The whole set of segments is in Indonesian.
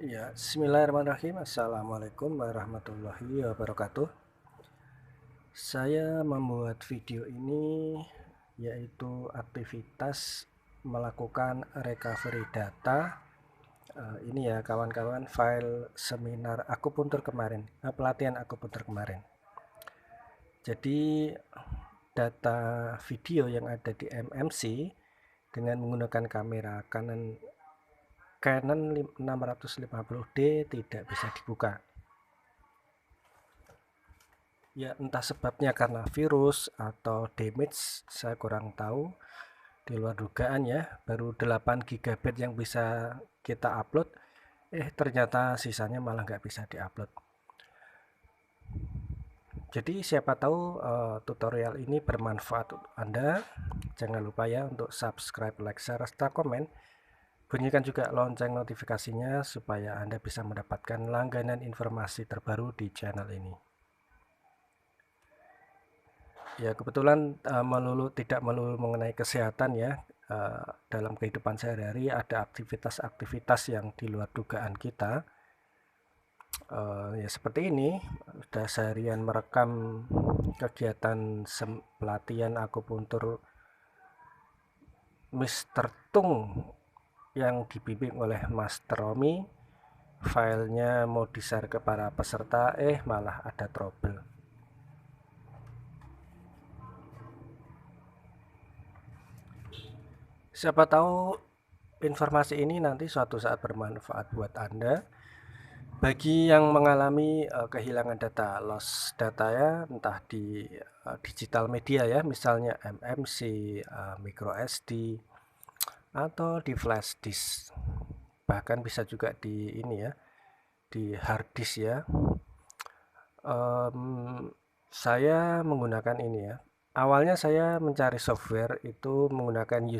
Ya, bismillahirrahmanirrahim. Assalamualaikum warahmatullahi wabarakatuh. Saya membuat video ini yaitu aktivitas melakukan recovery data. Ini ya kawan-kawan, file seminar akupuntur kemarin, pelatihan akupuntur kemarin. Jadi data video yang ada di MMC dengan menggunakan kamera Canon 650D tidak bisa dibuka. Ya, entah sebabnya karena virus atau damage, saya kurang tahu. Di luar dugaan ya, baru 8 GB yang bisa kita upload, ternyata sisanya malah nggak bisa diupload. Jadi siapa tahu tutorial ini bermanfaat untuk Anda. Jangan lupa ya untuk subscribe, like, share, serta komen. Bunyikan juga lonceng notifikasinya supaya Anda bisa mendapatkan langganan informasi terbaru di channel ini. Ya, kebetulan tidak melulu mengenai kesehatan ya. Dalam kehidupan sehari-hari ada aktivitas-aktivitas yang di luar dugaan kita. Ya seperti ini, sudah seharian merekam kegiatan pelatihan akupuntur Mr. Tung yang dibimbing oleh Master Romi. Filenya mau di-share ke para peserta, malah ada trouble. Siapa tahu informasi ini nanti suatu saat bermanfaat buat Anda. Bagi yang mengalami kehilangan data, loss data ya, entah di digital media ya, misalnya MMC, micro SD, atau di flash disk. Bahkan bisa juga di ini ya, di hard disk ya. Saya menggunakan ini ya. Awalnya saya mencari software itu menggunakan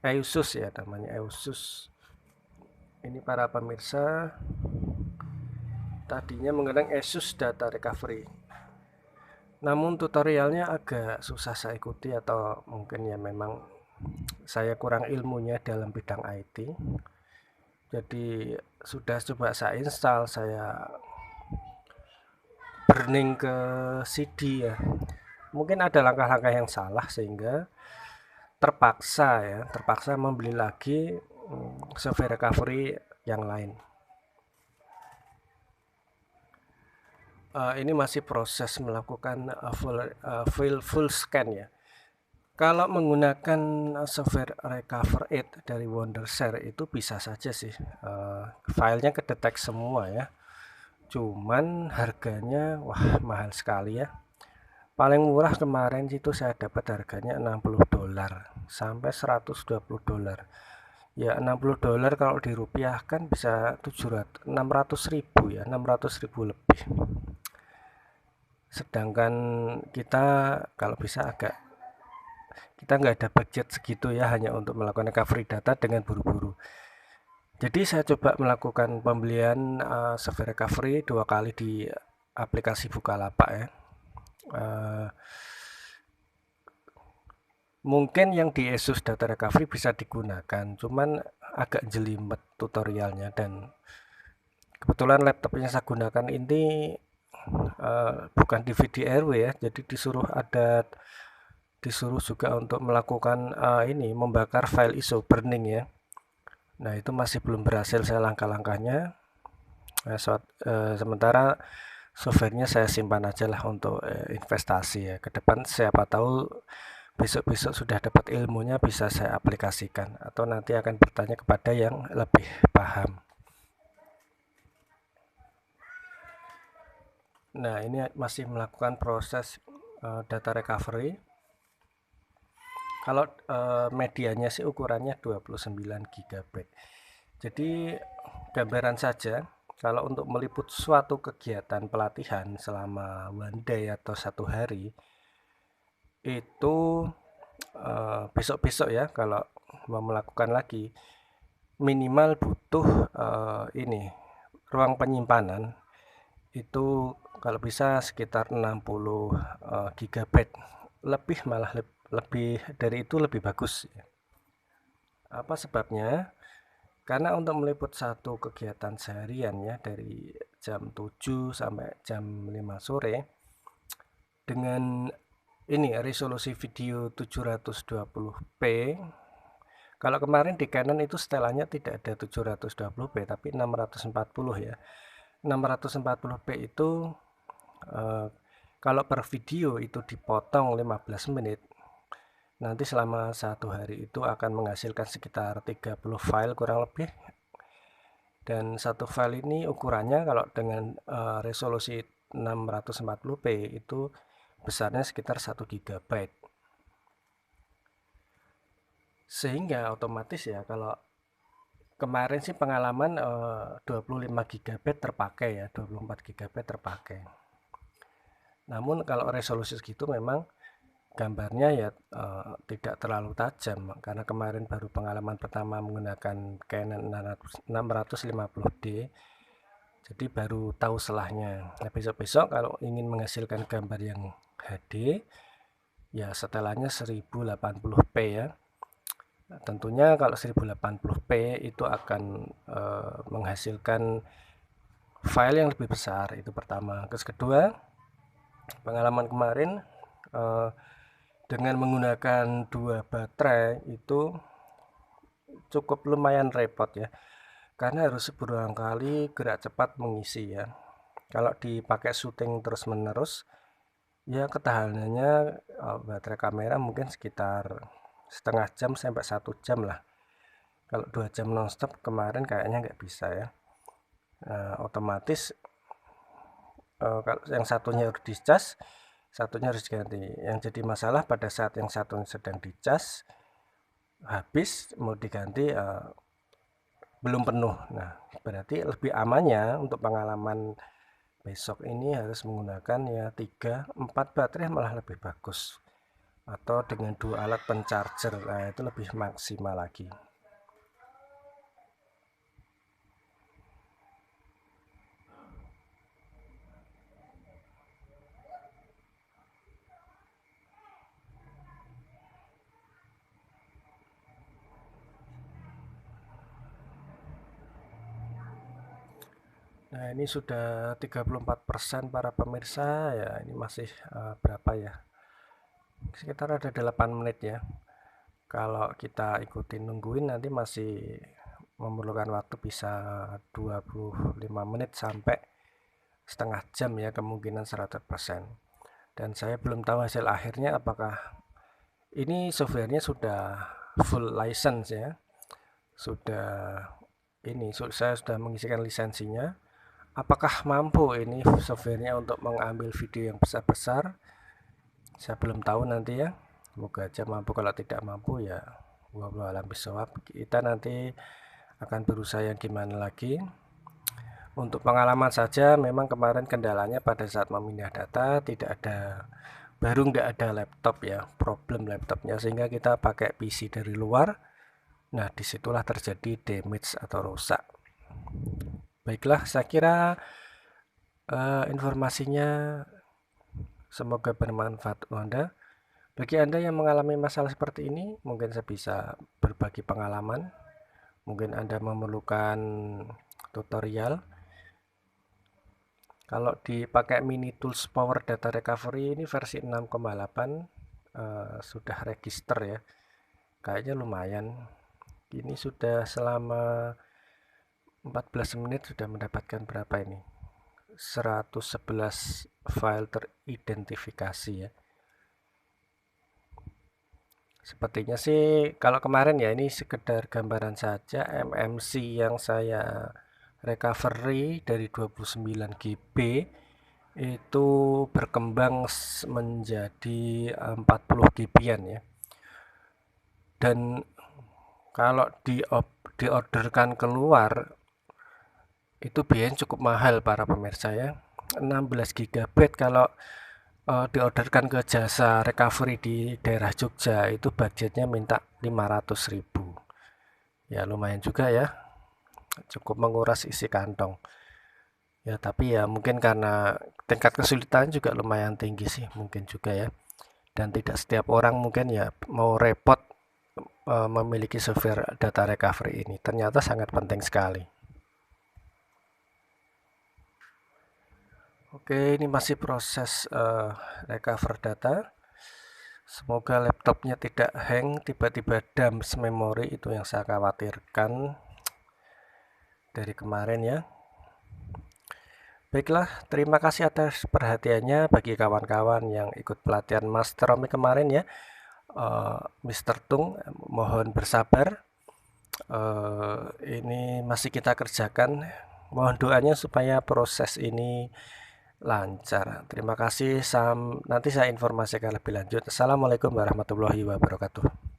EUSUS ya namanya, EUSUS. Ini para pemirsa, tadinya menggunakan EUSUS Data Recovery. Namun tutorialnya agak susah saya ikuti, atau mungkin ya memang saya kurang ilmunya dalam bidang IT. Jadi sudah coba saya install, saya burning ke CD ya. Mungkin ada langkah-langkah yang salah sehingga terpaksa membeli lagi software recovery yang lain. Ini masih proses melakukan full scan ya. Kalau menggunakan software Recover It dari Wondershare itu bisa saja sih, filenya kedetek semua ya. Cuman harganya wah mahal sekali ya. Paling murah kemarin itu saya dapat harganya $60 sampai $120. Ya $60 kalau dirupiahkan bisa 600.000 ya, 600.000 lebih. Sedangkan kita kalau bisa kita nggak ada budget segitu ya, hanya untuk melakukan recovery data dengan buru-buru. Jadi saya coba melakukan pembelian software recovery 2 kali di aplikasi Bukalapak ya. Mungkin yang di ESUS Data Recovery bisa digunakan, cuman agak jelimet tutorialnya, dan kebetulan laptop yang saya gunakan ini bukan DVD-RW ya, jadi disuruh juga untuk melakukan membakar file ISO burning ya. Nah itu masih belum berhasil saya langkah-langkahnya. Sementara softwarenya saya simpan aja lah untuk investasi ya. Ke depan siapa tahu besok-besok sudah dapat ilmunya, bisa saya aplikasikan, atau nanti akan bertanya kepada yang lebih paham. Nah ini masih melakukan proses data recovery. Kalau medianya sih ukurannya 29 GB. Jadi gambaran saja, kalau untuk meliput suatu kegiatan pelatihan selama one day atau 1 hari, itu besok-besok ya kalau mau melakukan lagi, minimal butuh ruang penyimpanan itu kalau bisa sekitar 60 GB. Lebih malah lebih dari itu lebih bagus. Apa sebabnya? Karena untuk meliput satu kegiatan seharian ya dari jam 7 sampai jam 5 sore dengan ini resolusi video 720p. Kalau kemarin di Canon itu setelannya tidak ada 720p tapi 640 ya. 640p itu kalau per video itu dipotong 15 menit, nanti selama 1 hari itu akan menghasilkan sekitar 30 file kurang lebih. Dan satu file ini ukurannya kalau dengan resolusi 640p itu besarnya sekitar 1 GB. Sehingga otomatis ya kalau kemarin sih pengalaman 25 GB terpakai ya, 24 GB terpakai. Namun kalau resolusi segitu memang gambarnya ya tidak terlalu tajam karena kemarin baru pengalaman pertama menggunakan Canon 650D, jadi baru tahu selahnya. Nah, besok-besok kalau ingin menghasilkan gambar yang HD ya setelannya 1080p ya. Nah, tentunya kalau 1080p itu akan menghasilkan file yang lebih besar, itu pertama. Terus kedua, pengalaman kemarin dengan menggunakan 2 baterai itu cukup lumayan repot ya, karena harus berulang kali gerak cepat mengisi ya. Kalau dipakai syuting terus menerus ya ketahanannya baterai kamera mungkin sekitar setengah jam sampai 1 jam lah. Kalau 2 jam nonstop kemarin kayaknya nggak bisa ya. Otomatis kalau yang satunya harus dicas, satunya harus diganti. Yang jadi masalah pada saat yang satunya sedang dicas habis mau diganti belum penuh. Nah, berarti lebih amannya untuk pengalaman besok ini harus menggunakan ya 3-4 baterai malah lebih bagus. Atau dengan 2 alat pencharger, nah itu lebih maksimal lagi. Nah, ini sudah 34% para pemirsa ya, ini masih berapa ya? Sekitar ada 8 menit ya. Kalau kita ikutin nungguin nanti masih memerlukan waktu bisa 25 menit sampai setengah jam ya, kemungkinan 100%. Dan saya belum tahu hasil akhirnya apakah ini softwarenya sudah full license ya. Sudah ini saya sudah mengisikan lisensinya. Apakah mampu ini softwarenya untuk mengambil video yang besar-besar? Saya belum tahu nanti ya. Semoga aja mampu. Kalau tidak mampu ya wallahu alam bisawab. Kita nanti akan berusaha yang gimana lagi. Untuk pengalaman saja memang kemarin kendalanya pada saat memindah data baru nggak ada laptop ya, problem laptopnya, sehingga kita pakai PC dari luar. Nah, disitulah terjadi damage atau rusak. Baiklah, saya kira informasinya semoga bermanfaat untuk Anda. Bagi Anda yang mengalami masalah seperti ini, mungkin saya bisa berbagi pengalaman. Mungkin Anda memerlukan tutorial. Kalau dipakai Mini Tools Power Data Recovery ini versi 6,8 sudah register ya. Kayaknya lumayan. Ini sudah selama 14 menit sudah mendapatkan berapa ini? 111 file teridentifikasi ya. Sepertinya sih kalau kemarin ya ini sekedar gambaran saja, MMC yang saya recovery dari 29 GB itu berkembang menjadi 40 GB-an ya. Dan kalau diorderkan keluar itu biayanya cukup mahal para pemirsa ya. 16 GB kalau diorderkan ke jasa recovery di daerah Jogja itu budgetnya minta 500.000. Ya lumayan juga ya, cukup menguras isi kantong ya, tapi ya mungkin karena tingkat kesulitan juga lumayan tinggi sih mungkin juga ya, dan tidak setiap orang mungkin ya mau repot memiliki software data recovery ini. Ternyata sangat penting sekali. Oke, ini masih proses recover data. Semoga laptopnya tidak hang, tiba-tiba dumps memori, itu yang saya khawatirkan dari kemarin ya. Baiklah, terima kasih atas perhatiannya bagi kawan-kawan yang ikut pelatihan Master Romi kemarin ya. Mr. Tung, mohon bersabar. Ini masih kita kerjakan. Mohon doanya supaya proses ini lancar. Terima kasih. Nanti saya informasikan lebih lanjut. Assalamualaikum warahmatullahi wabarakatuh.